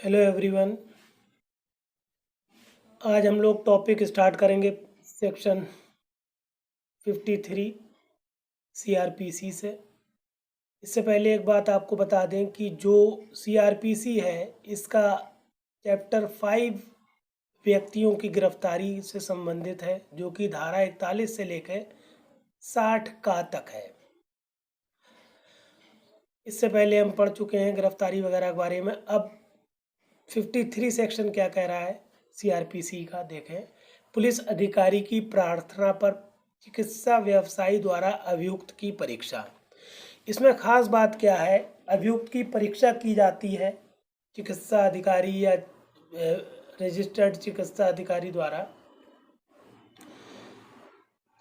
Hello everyone. आज हम लोग टॉपिक स्टार्ट करेंगे सेक्शन 53 सीआरपीसी से। इससे पहले एक बात आपको बता दें कि जो सीआरपीसी है इसका चैप्टर 5 व्यक्तियों की गिरफ्तारी से संबंधित है, जो कि धारा 41 से लेकर 60 का तक है। इससे पहले हम पढ़ चुके हैं गिरफ्तारी वगैरह के बारे में। अब 53 सेक्शन क्या कह रहा है सीआरपीसी का देखें। पुलिस अधिकारी की प्रार्थना पर चिकित्सा व्यवसायी द्वारा अभियुक्त की परीक्षा। इसमें खास बात क्या है, अभियुक्त की परीक्षा की जाती है चिकित्सा अधिकारी या रजिस्टर्ड चिकित्सा अधिकारी द्वारा।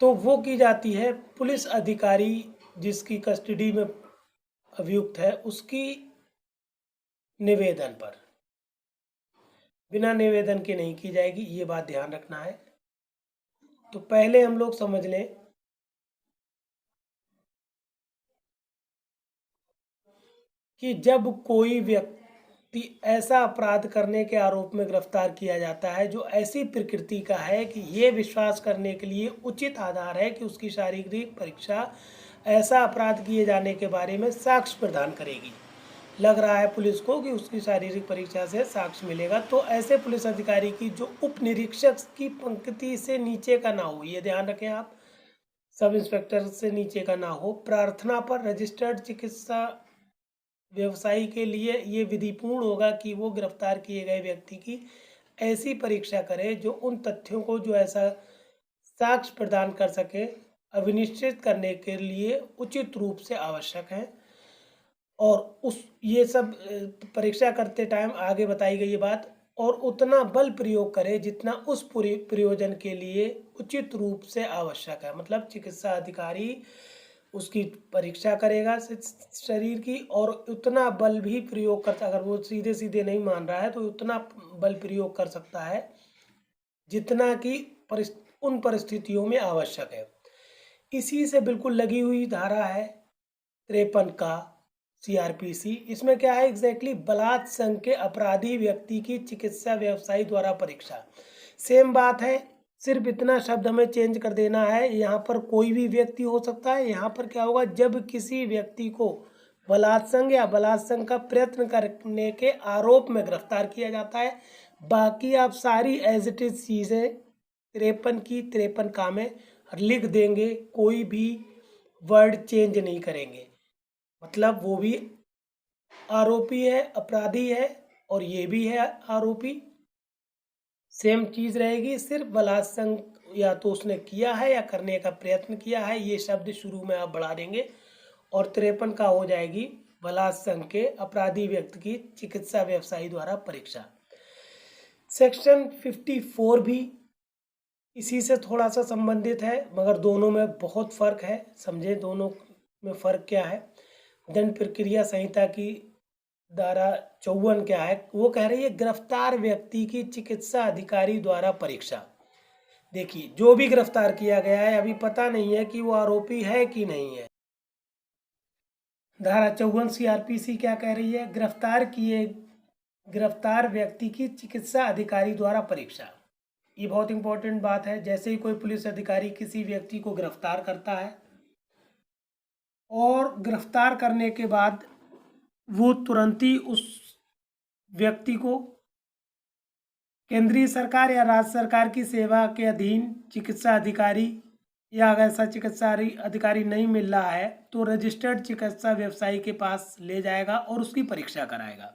तो वो की जाती है पुलिस अधिकारी जिसकी कस्टडी में अभियुक्त है उसकी निवेदन पर, बिना निवेदन के नहीं की जाएगी, ये बात ध्यान रखना है। तो पहले हम लोग समझ लें कि जब कोई व्यक्ति ऐसा अपराध करने के आरोप में गिरफ्तार किया जाता है जो ऐसी प्रकृति का है कि ये विश्वास करने के लिए उचित आधार है कि उसकी शारीरिक परीक्षा ऐसा अपराध किए जाने के बारे में साक्ष्य प्रदान करेगी, लग रहा है पुलिस को कि उसकी शारीरिक परीक्षा से साक्ष्य मिलेगा, तो ऐसे पुलिस अधिकारी की जो उप निरीक्षक की पंक्ति से नीचे का ना हो, ये ध्यान रखें आप, सब इंस्पेक्टर से नीचे का ना हो। प्रार्थना पर रजिस्टर्ड चिकित्सा व्यवसायी के लिए ये विधिपूर्ण होगा कि वो गिरफ्तार किए गए व्यक्ति की ऐसी परीक्षा करे जो उन तथ्यों को जो ऐसा साक्ष्य प्रदान कर सके अविनिश्चित करने के लिए उचित रूप से आवश्यक है। और उस ये सब परीक्षा करते टाइम आगे बताई गई ये बात, और उतना बल प्रयोग करे जितना उस पूरी प्रयोजन के लिए उचित रूप से आवश्यक है। मतलब चिकित्सा अधिकारी उसकी परीक्षा करेगा शरीर की, और उतना बल भी प्रयोग करता, अगर वो सीधे सीधे नहीं मान रहा है तो उतना बल प्रयोग कर सकता है जितना कि उन परिस्थितियों में आवश्यक है। इसी से बिल्कुल लगी हुई धारा है 53 का सीआरपीसी। इसमें क्या है एग्जैक्टली, बलात् संघ के अपराधी व्यक्ति की चिकित्सा व्यवसायी द्वारा परीक्षा। सेम बात है, सिर्फ इतना शब्द हमें चेंज कर देना है। यहाँ पर कोई भी व्यक्ति हो सकता है, यहाँ पर क्या होगा, जब किसी व्यक्ति को बलात्संग या बलात्संग का प्रयत्न करने के आरोप में गिरफ्तार किया जाता है। बाकी आप सारी एज इट इज चीज़ें 53 की 53 का में लिख देंगे, कोई भी वर्ड चेंज नहीं करेंगे। मतलब वो भी आरोपी है, अपराधी है, और ये भी है आरोपी, सेम चीज़ रहेगी। सिर्फ बलात्संग या तो उसने किया है या करने का प्रयत्न किया है, ये शब्द शुरू में आप बढ़ा देंगे, और 53 का हो जाएगी बलात्संग के अपराधी व्यक्ति की चिकित्सा व्यवसायी द्वारा परीक्षा। सेक्शन 54 भी इसी से थोड़ा सा संबंधित है, मगर दोनों में बहुत फर्क है, समझे दोनों में फर्क क्या है। दंड प्रक्रिया संहिता की धारा 54 क्या है, वो कह रही है गिरफ्तार व्यक्ति की चिकित्सा अधिकारी द्वारा परीक्षा। देखिए, जो भी गिरफ्तार किया गया है अभी पता नहीं है कि वो आरोपी है कि नहीं है। धारा 54 सीआरपीसी क्या कह रही है, गिरफ्तार व्यक्ति की चिकित्सा अधिकारी द्वारा परीक्षा। ये बहुत इंपॉर्टेंट बात है। जैसे ही कोई पुलिस अधिकारी किसी व्यक्ति को गिरफ्तार करता है और गिरफ्तार करने के बाद वो तुरंत ही उस व्यक्ति को केंद्रीय सरकार या राज्य सरकार की सेवा के अधीन चिकित्सा अधिकारी, या अगर ऐसा चिकित्सा अधिकारी नहीं मिल रहा है तो रजिस्टर्ड चिकित्सा व्यवसायी के पास ले जाएगा और उसकी परीक्षा कराएगा।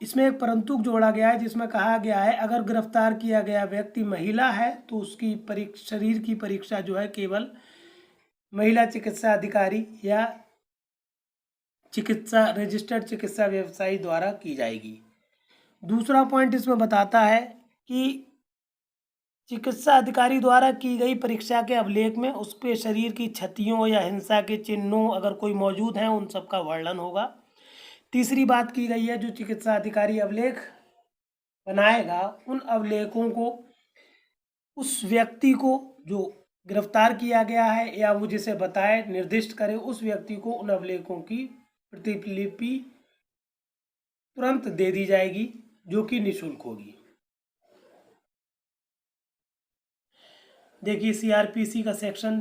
इसमें एक परंतु जोड़ा गया है जिसमें कहा गया है अगर गिरफ्तार किया गया व्यक्ति महिला है तो उसकी शरीर की परीक्षा जो है केवल महिला चिकित्सा अधिकारी या रजिस्टर्ड चिकित्सा व्यवसायी द्वारा की जाएगी। दूसरा पॉइंट इसमें बताता है कि चिकित्सा अधिकारी द्वारा की गई परीक्षा के अभिलेख में उस पे शरीर की क्षतियों या हिंसा के चिन्हों अगर कोई मौजूद हैं उन सब का वर्णन होगा। तीसरी बात की गई है जो चिकित्सा अधिकारी अभिलेख बनाएगा उन अभिलेखों को उस व्यक्ति को जो गिरफ्तार किया गया है या वो जिसे बताए निर्दिष्ट करे उस व्यक्ति को उन अभिलेखों की प्रतिलिपि तुरंत दे दी जाएगी जो कि निःशुल्क होगी। देखिए सीआरपीसी का सेक्शन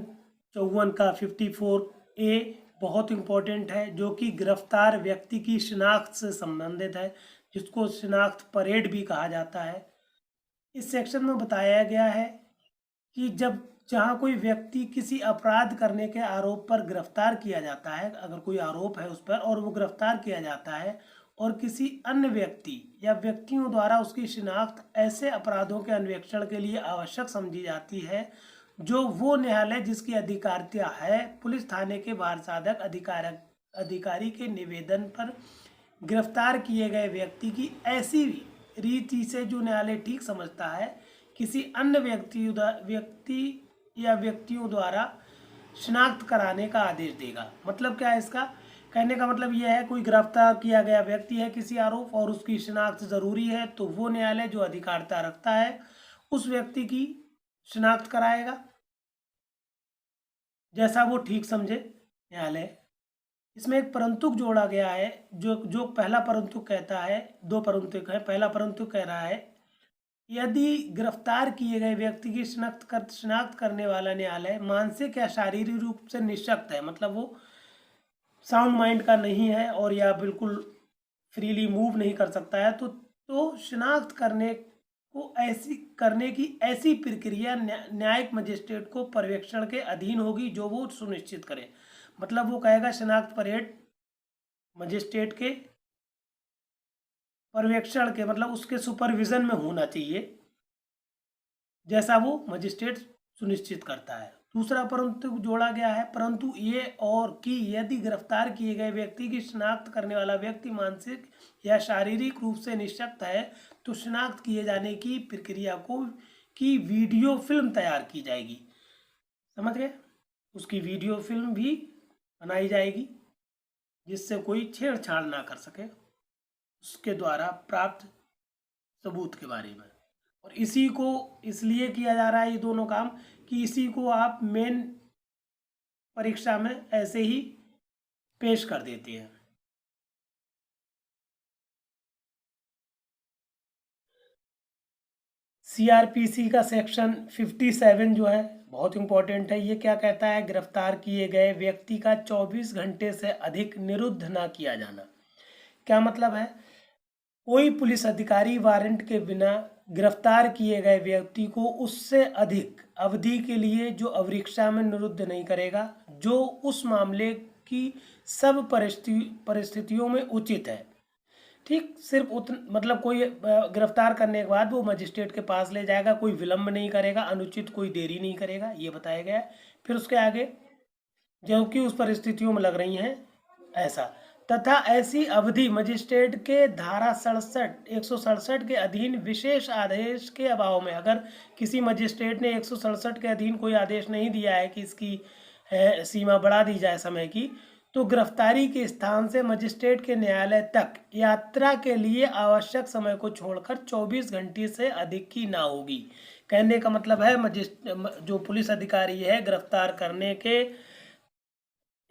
54 का 54A बहुत इम्पोर्टेंट है, जो कि गिरफ्तार व्यक्ति की शिनाख्त से संबंधित है, जिसको शिनाख्त परेड भी कहा जाता है। इस सेक्शन में बताया गया है कि जहाँ कोई व्यक्ति किसी अपराध करने के आरोप पर गिरफ्तार किया जाता है, अगर कोई आरोप है उस पर और वो गिरफ्तार किया जाता है और किसी अन्य व्यक्ति या व्यक्तियों द्वारा उसकी शिनाख्त ऐसे अपराधों के अन्वेषण के लिए आवश्यक समझी जाती है जो वो न्यायालय जिसकी अधिकारिता है पुलिस थाने के वारसाधक अधिकारी के निवेदन पर गिरफ्तार किए गए व्यक्ति की ऐसी रीति से जो न्यायालय ठीक समझता है किसी अन्य व्यक्ति या व्यक्तियों द्वारा शिनाख्त कराने का आदेश देगा। मतलब क्या है इसका कहने का मतलब यह है, कोई गिरफ्तार किया गया व्यक्ति है किसी आरोप और उसकी शिनाख्त ज़रूरी है, तो वो न्यायालय जो अधिकारिता रखता है उस व्यक्ति की शिनाख्त कराएगा जैसा वो ठीक समझे न्यायालय। इसमें एक परंतु जोड़ा गया है, जो पहला परंतु कहता है, दो परंतु है। पहला परंतु कह रहा है यदि गिरफ्तार किए गए व्यक्ति की शिनाख्त करने वाला न्यायालय मानसिक या शारीरिक रूप से निःशक्त है, मतलब वो साउंड माइंड का नहीं है और या बिल्कुल फ्रीली मूव नहीं कर सकता है, तो शिनाख्त करने की ऐसी प्रक्रिया न्यायिक मजिस्ट्रेट को पर्यवेक्षण के अधीन होगी जो वो सुनिश्चित करे। मतलब वो कहेगा शिनाख्त परेड मजिस्ट्रेट के पर्यवेक्षण के, मतलब उसके सुपरविजन में होना चाहिए जैसा वो मजिस्ट्रेट सुनिश्चित करता है। दूसरा परंतु जोड़ा गया है, परंतु ये और कि यदि गिरफ्तार किए गए व्यक्ति की शिनाख्त करने वाला व्यक्ति मानसिक या शारीरिक रूप से निःशक्त है तो शिनाख्त किए जाने की प्रक्रिया की वीडियो फिल्म तैयार की जाएगी। समझ गए? उसकी वीडियो फिल्म भी बनाई जाएगी जिससे कोई छेड़छाड़ ना कर सके उसके द्वारा प्राप्त सबूत के बारे में। और इसी को इसलिए किया जा रहा है ये दोनों काम कि इसी को आप मेन परीक्षा में ऐसे ही पेश कर देते हैं। सीआरपीसी का सेक्शन 57 जो है बहुत इंपॉर्टेंट है। ये क्या कहता है, गिरफ्तार किए गए व्यक्ति का 24 घंटे से अधिक निरुद्ध ना किया जाना। क्या मतलब है, कोई पुलिस अधिकारी वारंट के बिना गिरफ्तार किए गए व्यक्ति को उससे अधिक अवधि के लिए जो अवरीक्षा में निरुद्ध नहीं करेगा, जो उस मामले की सब परिस्थितियों में उचित है। ठीक, सिर्फ मतलब कोई गिरफ्तार करने के बाद वो मजिस्ट्रेट के पास ले जाएगा, कोई विलंब नहीं करेगा, अनुचित कोई देरी नहीं करेगा, ये बताया गया है। फिर उसके आगे जो कि उस परिस्थितियों में लग रही हैं ऐसा, तथा ऐसी अवधि मजिस्ट्रेट के धारा 167 के अधीन विशेष आदेश के अभाव में, अगर किसी मजिस्ट्रेट ने 167 के अधीन कोई आदेश नहीं दिया है कि इसकी सीमा बढ़ा दी जाए समय की, तो गिरफ्तारी के स्थान से मजिस्ट्रेट के न्यायालय तक यात्रा के लिए आवश्यक समय को छोड़कर 24 घंटे से अधिक की ना होगी। कहने का मतलब है जो पुलिस अधिकारी है गिरफ्तार करने के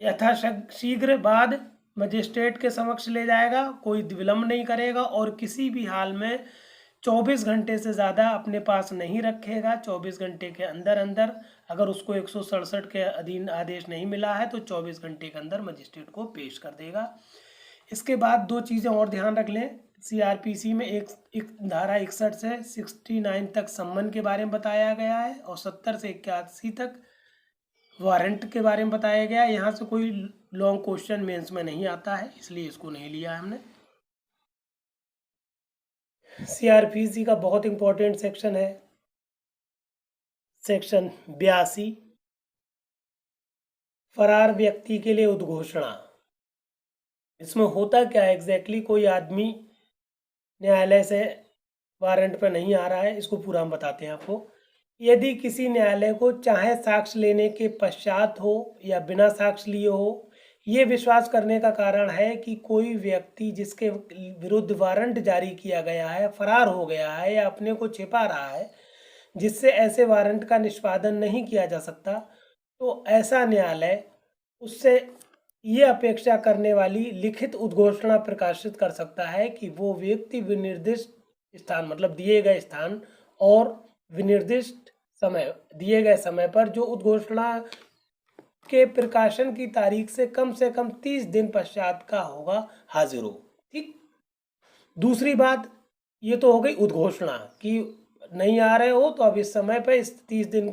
यथाशीघ्र बाद मजिस्ट्रेट के समक्ष ले जाएगा, कोई विलंब नहीं करेगा और किसी भी हाल में 24 घंटे से ज़्यादा अपने पास नहीं रखेगा। 24 घंटे के अंदर अंदर अगर उसको 167 के अधीन आदेश नहीं मिला है तो 24 घंटे के अंदर मजिस्ट्रेट को पेश कर देगा। इसके बाद दो चीज़ें और ध्यान रख लें, सीआरपीसी में एक धारा 61 से 69 तक सम्मन के बारे में बताया गया है और 70 से 81 तक वारंट के बारे में बताया गया है। यहाँ से कोई लॉन्ग क्वेश्चन मेंस में नहीं आता है, इसलिए इसको नहीं लिया हमने। सीआरपीसी का बहुत इंपॉर्टेंट सेक्शन है सेक्शन 82, फरार व्यक्ति के लिए उद्घोषणा। इसमें होता क्या है एग्जैक्टली, कोई आदमी न्यायालय से वारंट पर नहीं आ रहा है, इसको पूरा हम बताते हैं आपको। यदि किसी न्यायालय को चाहे साक्ष्य लेने के पश्चात हो या बिना साक्ष्य लिए हो, ये विश्वास करने का कारण है कि कोई व्यक्ति जिसके विरुद्ध वारंट जारी किया गया है फरार हो गया है या अपने को छिपा रहा है, जिससे ऐसे वारंट का निष्पादन नहीं किया जा सकता, तो ऐसा न्यायालय उससे ये अपेक्षा करने वाली लिखित उद्घोषणा प्रकाशित कर सकता है कि वो व्यक्ति विनिर्दिष्ट स्थान मतलब दिए गए स्थान और विनिर्दिष्ट समय, दिए गए समय पर जो उद्घोषणा के प्रकाशन की तारीख से कम 30 दिन पश्चात का होगा हाजिर हो। ठीक। दूसरी बात, ये तो हो गई उद्घोषणा कि नहीं आ रहे हो तो अब इस समय पे इस 30 दिन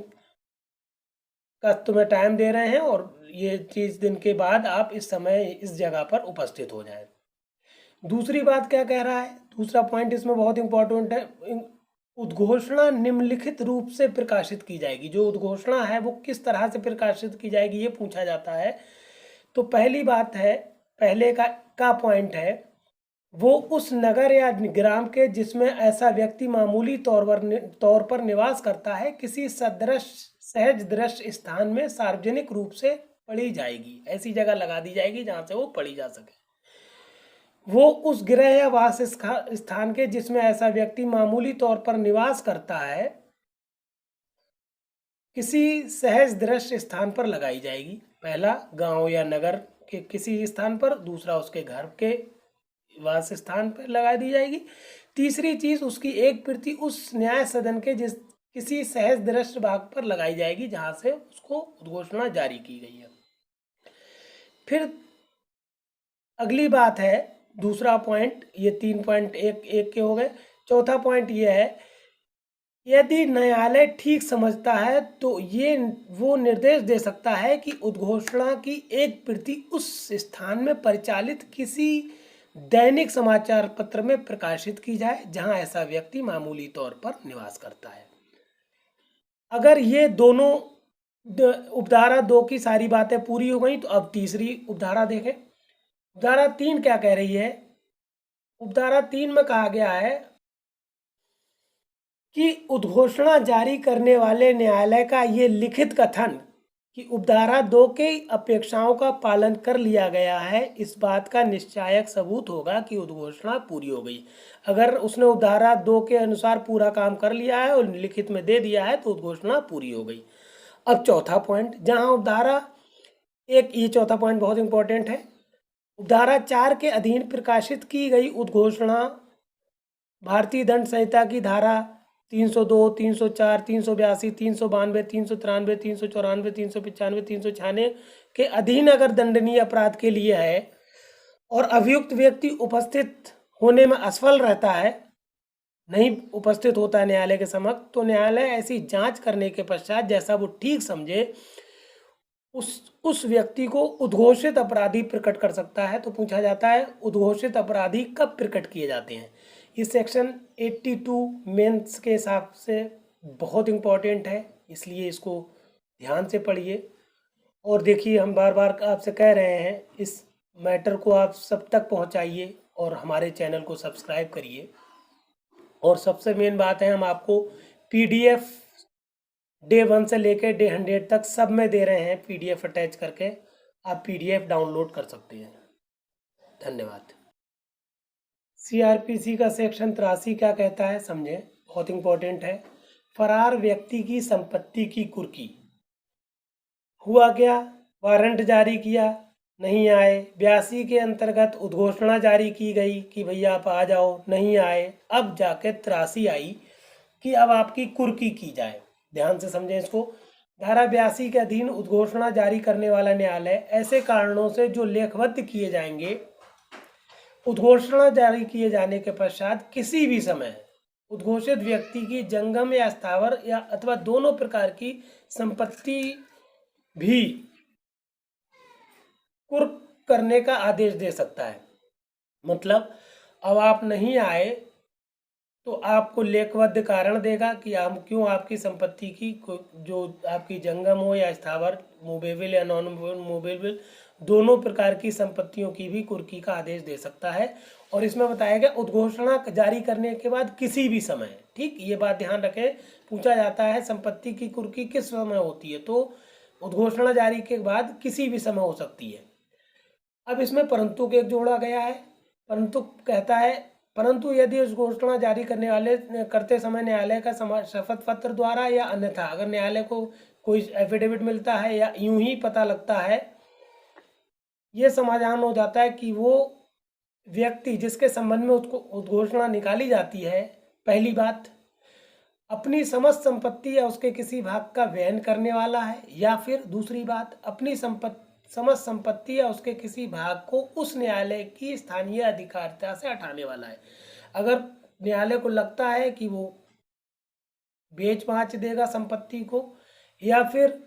का तुम्हें टाइम दे रहे हैं और ये 30 दिन के बाद आप इस समय इस जगह पर उपस्थित हो जाएं। दूसरी बात क्या कह रहा है, दूसरा पॉइंट इसमें बहुत इंपॉर्टेंट है, उद्घोषणा निम्नलिखित रूप से प्रकाशित की जाएगी। जो उद्घोषणा है वो किस तरह से प्रकाशित की जाएगी ये पूछा जाता है। तो पहली बात है, पहले का पॉइंट है, वो उस नगर या ग्राम के जिसमें ऐसा व्यक्ति मामूली तौर पर निवास करता है किसी सहज दृश्य स्थान में सार्वजनिक रूप से पढ़ी जाएगी। ऐसी जगह लगा दी जाएगी जहां से वो पढ़ी जा सके। वो उस गृह या वास स्थान के जिसमें ऐसा व्यक्ति मामूली तौर पर निवास करता है किसी सहज दृश्य स्थान पर लगाई जाएगी। पहला गांव या नगर के किसी स्थान पर, दूसरा उसके घर के वास स्थान पर लगा दी जाएगी। तीसरी चीज, उसकी एक प्रति उस न्याय सदन के जिस किसी सहज दृश्य भाग पर लगाई जाएगी जहां से उसको उद्घोषणा जारी की गई है। फिर अगली बात है, दूसरा पॉइंट, ये 3 पॉइंट एक के हो गए। चौथा पॉइंट ये है, यदि न्यायालय ठीक समझता है तो ये वो निर्देश दे सकता है कि उद्घोषणा की एक प्रति उस स्थान में परिचालित किसी दैनिक समाचार पत्र में प्रकाशित की जाए जहां ऐसा व्यक्ति मामूली तौर पर निवास करता है। अगर ये दोनों उपधारा 2 की सारी बातें पूरी हो गई तो अब तीसरी उपधारा देखें। उपधारा 3 क्या कह रही है? उपधारा 3 में कहा गया है कि उद्घोषणा जारी करने वाले न्यायालय का ये लिखित कथन कि उपधारा 2 के अपेक्षाओं का पालन कर लिया गया है, इस बात का निश्चायक सबूत होगा कि उद्घोषणा पूरी हो गई। अगर उसने उपधारा 2 के अनुसार पूरा काम कर लिया है और लिखित में दे दिया है तो उद्घोषणा पूरी हो गई। अब चौथा पॉइंट, जहां उपधारा एक, ये चौथा पॉइंट बहुत इंपॉर्टेंट है, उपधारा 4 के अधीन प्रकाशित की गई उद्घोषणा भारतीय दंड संहिता की धारा 302, 304, 382, 392, 393, 394, 395, 396 के अधीन अगर दंडनीय अपराध के लिए है और अभियुक्त व्यक्ति उपस्थित होने में असफल रहता है, नहीं उपस्थित होता है न्यायालय के समक्ष, तो न्यायालय ऐसी जांच करने के पश्चात जैसा वो ठीक समझे उस व्यक्ति को उद्घोषित अपराधी प्रकट कर सकता है। तो पूछा जाता है उद्घोषित अपराधी कब प्रकट किए जाते हैं। ये सेक्शन 82 मेंस के हिसाब से बहुत इंपॉर्टेंट है, इसलिए इसको ध्यान से पढ़िए और देखिए। हम बार बार आपसे कह रहे हैं इस मैटर को आप सब तक पहुंचाइए और हमारे चैनल को सब्सक्राइब करिए। और सबसे मेन बात है, हम आपको PDF डे 1 से लेकर डे 100 तक सब में दे रहे हैं PDF अटैच करके, आप PDF डाउनलोड कर सकते हैं। धन्यवाद। CRPC का सेक्शन 83 क्या कहता है समझे, बहुत इंपॉर्टेंट है। फरार व्यक्ति की संपत्ति की कुर्की। हुआ क्या, वारंट जारी किया, नहीं आए, 82 के अंतर्गत उद्घोषणा जारी की गई कि भैया आप आ जाओ, नहीं आए, अब जाके 83 आई कि अब आपकी कुर्की की जाए। ध्यान से समझें इसको। धारा 82 के अधीन उद्घोषणा जारी करने वाला न्यायालय ऐसे कारणों से जो लेखबद्ध किए जाएंगे, उद्घोषणा जारी किए जाने के पश्चात किसी भी समय उद्घोषित व्यक्ति की जंगम या स्थावर या अथवा दोनों प्रकार की संपत्ति भी कुर्क करने का आदेश दे सकता है। मतलब अब आप नहीं आए तो आपको लेखबद्ध कारण देगा कि आप क्यों आपकी संपत्ति की जो आपकी जंगम हो या स्थावर, मूवेबल या नॉन मूवेबल, दोनों प्रकार की संपत्तियों की भी कुर्की का आदेश दे सकता है। और इसमें बताया गया उद्घोषणा जारी करने के बाद किसी भी समय, ठीक, ये बात ध्यान रखें। पूछा जाता है संपत्ति की कुर्की किस समय होती है, तो उद्घोषणा जारी के बाद किसी भी समय हो सकती है। अब इसमें परंतु के एक जोड़ा गया है। परंतु कहता है, परंतु यदि उस घोषणा जारी करते समय न्यायालय का शपथ पत्र द्वारा या अन्यथा अगर न्यायालय को कोई एफिडेविट मिलता है या यूं ही पता लगता है, ये समाधान हो जाता है कि वो व्यक्ति जिसके संबंध में उसको उद्घोषणा निकाली जाती है पहली बात, अपनी समस्त संपत्ति या उसके किसी भाग का वहन करने वाला है, या फिर दूसरी बात, अपनी समस्त संपत्ति या उसके किसी भाग को उस न्यायालय की स्थानीय अधिकारिता से हटाने वाला है। अगर न्यायालय को लगता है कि वो बेच बाच देगा संपत्ति को, या फिर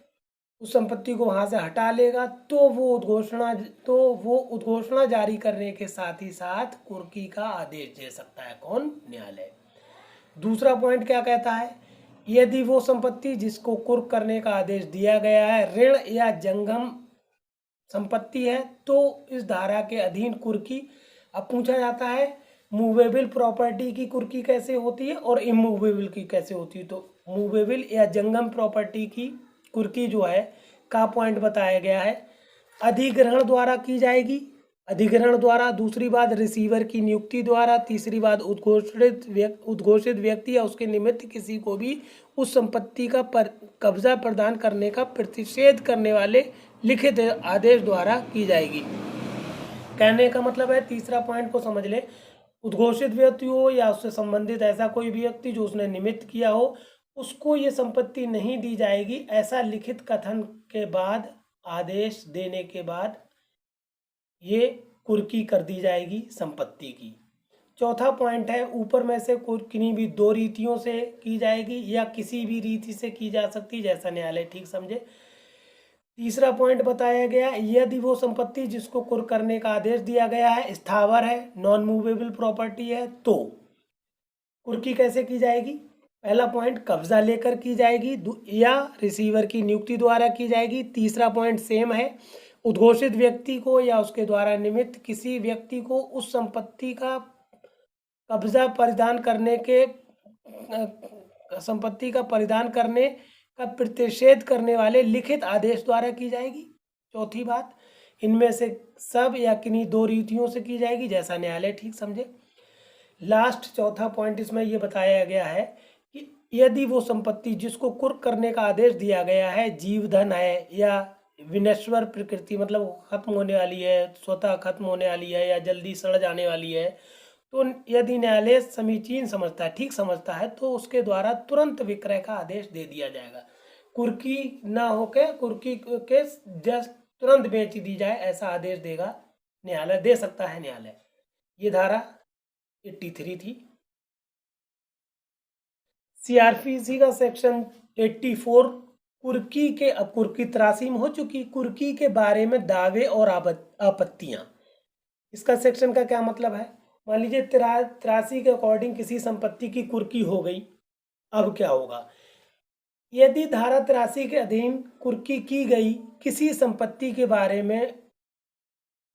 उस संपत्ति को वहां से हटा लेगा, तो वो उद्घोषणा जारी करने के साथ ही साथ कुर्की का आदेश दे सकता है। कौन? न्यायालय। दूसरा पॉइंट क्या कहता है, यदि वो संपत्ति जिसको कुर्क करने का आदेश दिया गया है ऋण या जंगम संपत्ति है, तो इस धारा के अधीन कुर्की। अब पूछा जाता है मूवेबल प्रॉपर्टी की कुर्की कैसे होती है और इमूवेबल की कैसे होती है। तो मूवेबल या जंगम प्रॉपर्टी की कुर्की जो है का पॉइंट बताया गया है, अधिग्रहण द्वारा की जाएगी, अधिग्रहण द्वारा। दूसरी बात, रिसीवर की नियुक्ति द्वारा। तीसरी बात, उद्घोषित व्यक्ति या उसके निमित्त किसी को भी उस संपत्ति का कब्जा प्रदान करने का प्रतिषेध करने वाले लिखित आदेश द्वारा की जाएगी। कहने का मतलब है, तीसरा पॉइंट को समझ ले, उद्घोषित व्यक्ति हो या उससे संबंधित ऐसा कोई भी व्यक्ति जो उसने निमित्त किया हो, उसको ये संपत्ति नहीं दी जाएगी, ऐसा लिखित कथन के बाद, आदेश देने के बाद ये कुर्की कर दी जाएगी संपत्ति की। चौथा पॉइंट है, ऊपर में से किन्हीं भी दो रीतियों से की जाएगी या किसी भी रीति से की जा सकती, जैसा न्यायालय ठीक समझे। तीसरा पॉइंट बताया गया, यदि वो संपत्ति जिसको कुर्क करने का आदेश दिया गया है स्थावर है, नॉन मूवेबल प्रॉपर्टी है, तो कुर्की कैसे की जाएगी। पहला पॉइंट, कब्जा लेकर की जाएगी या रिसीवर की नियुक्ति द्वारा की जाएगी। तीसरा पॉइंट सेम है, उद्घोषित व्यक्ति को या उसके द्वारा निमित्त किसी व्यक्ति को उस संपत्ति का कब्जा परिधान करने के संपत्ति का परिधान करने का प्रतिषेध करने वाले लिखित आदेश द्वारा की जाएगी। चौथी बात, इनमें से सब या किन्हीं दो रीतियों से की जाएगी, जैसा न्यायालय ठीक समझे। लास्ट चौथा पॉइंट इसमें यह बताया गया है कि यदि वो संपत्ति जिसको कुर्क करने का आदेश दिया गया है जीवधन है या विनश्वर प्रकृति, मतलब खत्म होने वाली है, स्वतः खत्म होने वाली है या जल्दी सड़ जाने वाली है, तो यदि न्यायालय समीचीन समझता है, ठीक समझता है, तो उसके द्वारा तुरंत विक्रय का आदेश दे दिया जाएगा। कुर्की ना होके कुर्की के जस्ट तुरंत बेच दी जाए, ऐसा आदेश देगा न्यायालय, दे सकता है न्यायालय। ये धारा 83 थी। सीआरपीसी का सेक्शन 84 कुर्की के, अब कुर्की तरासीम हो चुकी, कुर्की के बारे में दावे और आपत्तियां। इसका सेक्शन का क्या मतलब है, मान लीजिए 83 के अकॉर्डिंग किसी संपत्ति की कुर्की हो गई। अब क्या होगा, यदि धारा 83 के अधीन कुर्की की गई किसी संपत्ति के बारे में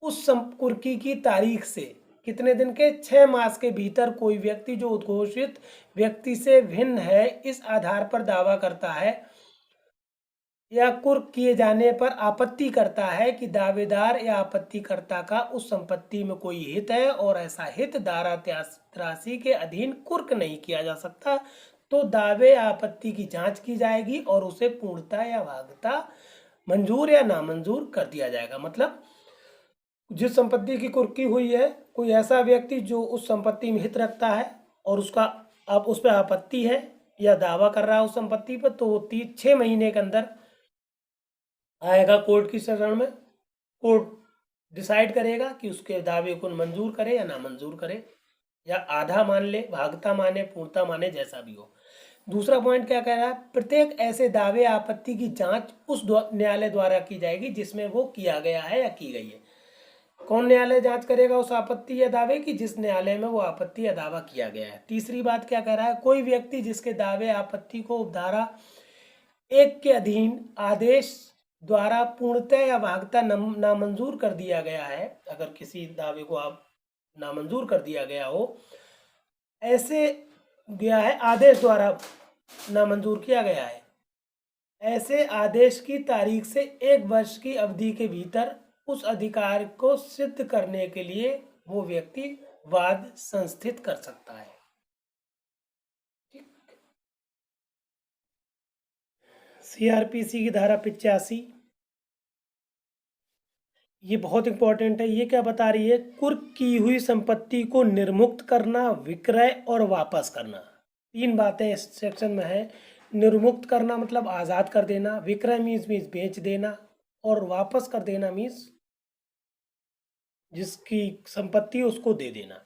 उस कुर्की की तारीख से कितने दिन के, 6 मास के भीतर कोई व्यक्ति जो उद्घोषित व्यक्ति से भिन्न है इस आधार पर दावा करता है या कुर्क किए जाने पर आपत्ति करता है कि दावेदार या आपत्तिकर्ता का उस संपत्ति में कोई हित है और ऐसा हित धारा 83 के अधीन कुर्क नहीं किया जा सकता, तो दावे या आपत्ति की जांच की जाएगी और उसे पूर्णता या भागता मंजूर या नामंजूर कर दिया जाएगा। मतलब जिस संपत्ति की कुर्की हुई है, कोई ऐसा व्यक्ति जो उस संपत्ति में हित रखता है और उसका अब उस पर आपत्ति है या दावा कर रहा है उस संपत्ति पर, तो 6 महीने के अंदर आएगा कोर्ट की शरण में। कोर्ट डिसाइड करेगा कि उसके दावे को मंजूर करे या नामंजूर करे, या आधा मान ले, भागता माने, पूर्णता माने, जैसा भी हो। दूसरा पॉइंट क्या कह रहा है, प्रत्येक ऐसे दावे आपत्ति की जांच उस न्यायालय द्वारा की जाएगी जिसमें वो किया गया है या की गई है। कौन न्यायालय जांच करेगा उस आपत्ति या दावे की, जिस न्यायालय में वो आपत्ति या दावा किया गया है। तीसरी बात क्या कह रहा है, कोई व्यक्ति जिसके दावे आपत्ति को धारा 1 के अधीन आदेश द्वारा पूर्णतः या भागता नामंजूर कर दिया गया है, अगर किसी दावे को आप नामंजूर कर दिया गया हो, ऐसे गया है आदेश द्वारा नामंजूर किया गया है, ऐसे आदेश की तारीख से 1 वर्ष की अवधि के भीतर उस अधिकार को सिद्ध करने के लिए वो व्यक्ति वाद संस्थित कर सकता है। सीआरपीसी की धारा 85, ये बहुत इंपॉर्टेंट है। ये क्या बता रही है? कुर्क की हुई संपत्ति को निर्मुक्त करना, विक्रय और वापस करना। तीन बातें इस सेक्शन में है। निर्मुक्त करना मतलब आज़ाद कर देना, विक्रय मीन्स बेच देना, और वापस कर देना मीन्स जिसकी संपत्ति उसको दे देना।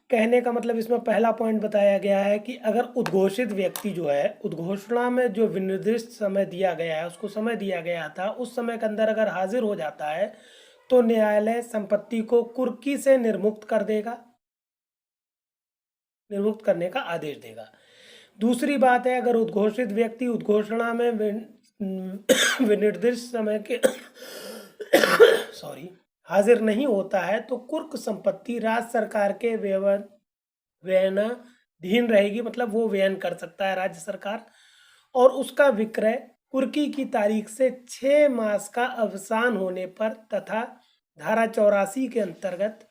कहने का मतलब इसमें पहला पॉइंट बताया गया है कि अगर उद्घोषित व्यक्ति जो है, उद्घोषणा में जो विनिर्दिष्ट समय दिया गया है, उसको समय दिया गया था, उस समय के अंदर अगर हाजिर हो जाता है तो न्यायालय संपत्ति को कुर्की से निर्मुक्त कर देगा, निर्मुक्त करने का आदेश देगा। दूसरी बात है, अगर उद्घोषित व्यक्ति उद्घोषणा में विनिर्दिष्ट समय के सॉरी हाजिर नहीं होता है तो कुर्क संपत्ति राज्य सरकार के व्ययनाधीन रहेगी, मतलब वो व्ययन कर सकता है राज्य सरकार, और उसका विक्रय कुर्की की तारीख से 6 मास का अवसान होने पर तथा धारा 84 के अंतर्गत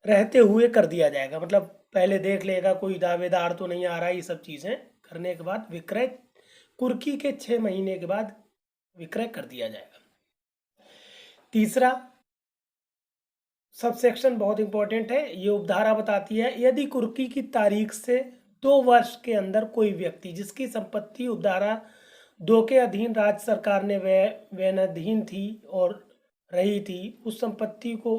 रहते हुए कर दिया जाएगा। मतलब पहले देख लेगा कोई दावेदार तो नहीं आ रहा, ये सब चीज़ें करने के बाद विक्रय कुर्की के 6 महीने के बाद विक्रय कर दिया जाएगा। तीसरा सब सेक्शन बहुत इंपॉर्टेंट है। ये उपधारा बताती है, यदि कुर्की की तारीख से 2 वर्ष के अंदर कोई व्यक्ति जिसकी संपत्ति उपधारा 2 के अधीन राज्य सरकार ने व्ययनाधीन थी और रही थी, उस संपत्ति को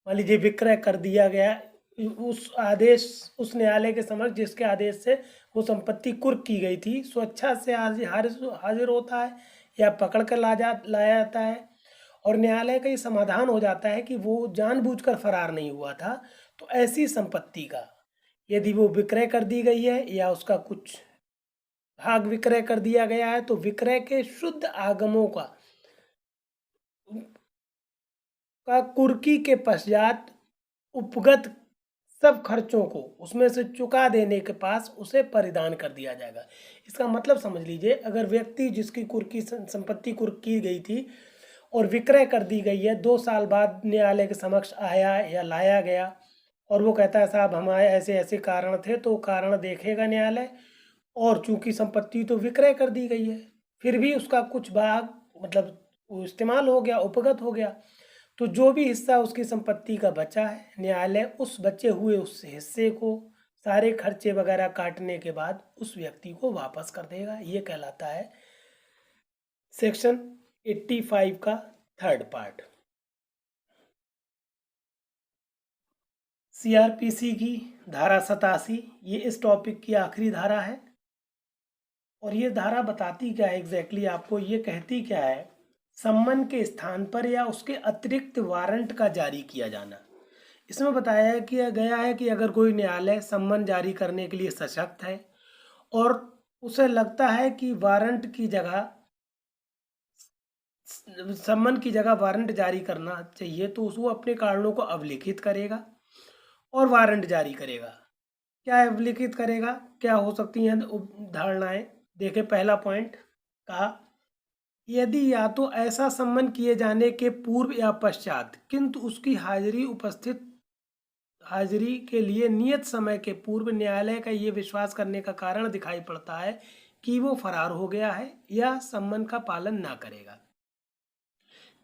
मान लीजिए विक्रय कर दिया गया, उस न्यायालय के समक्ष जिसके आदेश से वो संपत्ति कुर्क की गई थी, स्वेच्छा से हाजिर होता है या पकड़ कर लाया जाता है, और न्यायालय का ये समाधान हो जाता है कि वो जानबूझकर फरार नहीं हुआ था, तो ऐसी संपत्ति का यदि वो विक्रय कर दी गई है या उसका कुछ भाग विक्रय कर दिया गया है, तो विक्रय के शुद्ध आगमों का कुर्की के पश्चात उपगत सब खर्चों को उसमें से चुका देने के पास उसे परिधान कर दिया जाएगा। इसका मतलब समझ लीजिए, अगर व्यक्ति जिसकी कुर्की संपत्ति कुर्क की गई थी और विक्रय कर दी गई है, 2 साल बाद न्यायालय के समक्ष आया या लाया गया और वो कहता है साहब हमारे ऐसे ऐसे कारण थे, तो कारण देखेगा न्यायालय, और चूंकि संपत्ति तो विक्रय कर दी गई है, फिर भी उसका कुछ भाग मतलब वो इस्तेमाल हो गया, उपगत हो गया, तो जो भी हिस्सा उसकी संपत्ति का बचा है, न्यायालय उस बचे हुए उस हिस्से को सारे खर्चे वगैरह काटने के बाद उस व्यक्ति को वापस कर देगा। ये कहलाता है सेक्शन 85 का थर्ड पार्ट। सीआरपीसी की धारा 87 ये इस टॉपिक की आखिरी धारा है, और ये धारा बताती क्या है एग्जैक्टली आपको, ये कहती क्या है, सम्मन के स्थान पर या उसके अतिरिक्त वारंट का जारी किया जाना। इसमें बताया किया गया है कि अगर कोई न्यायालय सम्मन जारी करने के लिए सशक्त है और उसे लगता है कि वारंट की जगह सम्मन की जगह वारंट जारी करना चाहिए, तो उसको अपने कारणों को अवलिखित करेगा और वारंट जारी करेगा। क्या अवलिखित करेगा, क्या हो सकती हैं धारणाएं, देखें। पहला पॉइंट कहा, यदि या तो ऐसा सम्मन किए जाने के पूर्व या पश्चात किंतु उसकी हाजिरी के लिए नियत समय के पूर्व न्यायालय का ये विश्वास करने का कारण दिखाई पड़ता है कि वो फरार हो गया है या सम्मन का पालन ना करेगा।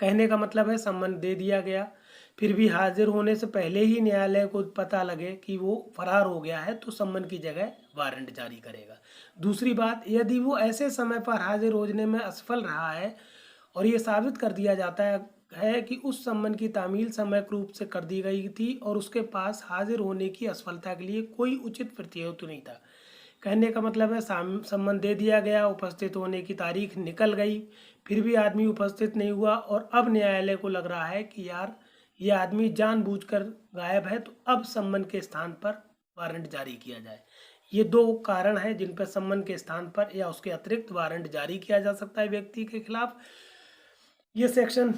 कहने का मतलब है सम्मन दे दिया गया, फिर भी हाजिर होने से पहले ही न्यायालय को पता लगे कि वो फरार हो गया है, तो सम्मन की जगह वारंट जारी करेगा। दूसरी बात, यदि वो ऐसे समय पर हाजिर होने में असफल रहा है और ये साबित कर दिया जाता है कि उस सम्मन की तामील समय रूप से कर दी गई थी और उसके पास हाजिर होने की असफलता के लिए कोई उचित प्रत्युत्तर नहीं था। कहने का मतलब है सम्मन दे दिया गया, उपस्थित होने की तारीख निकल गई, फिर भी आदमी उपस्थित नहीं हुआ, और अब न्यायालय को लग रहा है कि यार ये आदमी जानबूझकर गायब है, तो अब सम्मन के स्थान पर वारंट जारी किया जाए। ये 2 कारण हैं जिन पर सम्मन के स्थान पर या उसके अतिरिक्त वारंट जारी किया जा सकता है व्यक्ति के खिलाफ। ये सेक्शन,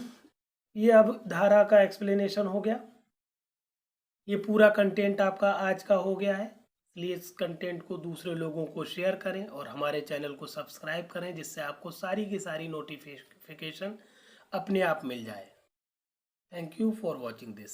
ये अब धारा का एक्सप्लेनेशन हो गया। ये पूरा कंटेंट आपका आज का हो गया है, इसलिए इस कंटेंट को दूसरे लोगों को शेयर करें और हमारे चैनल को सब्सक्राइब करें, जिससे आपको सारी की सारी नोटिफिकेशन अपने आप मिल जाए। Thank you for watching this.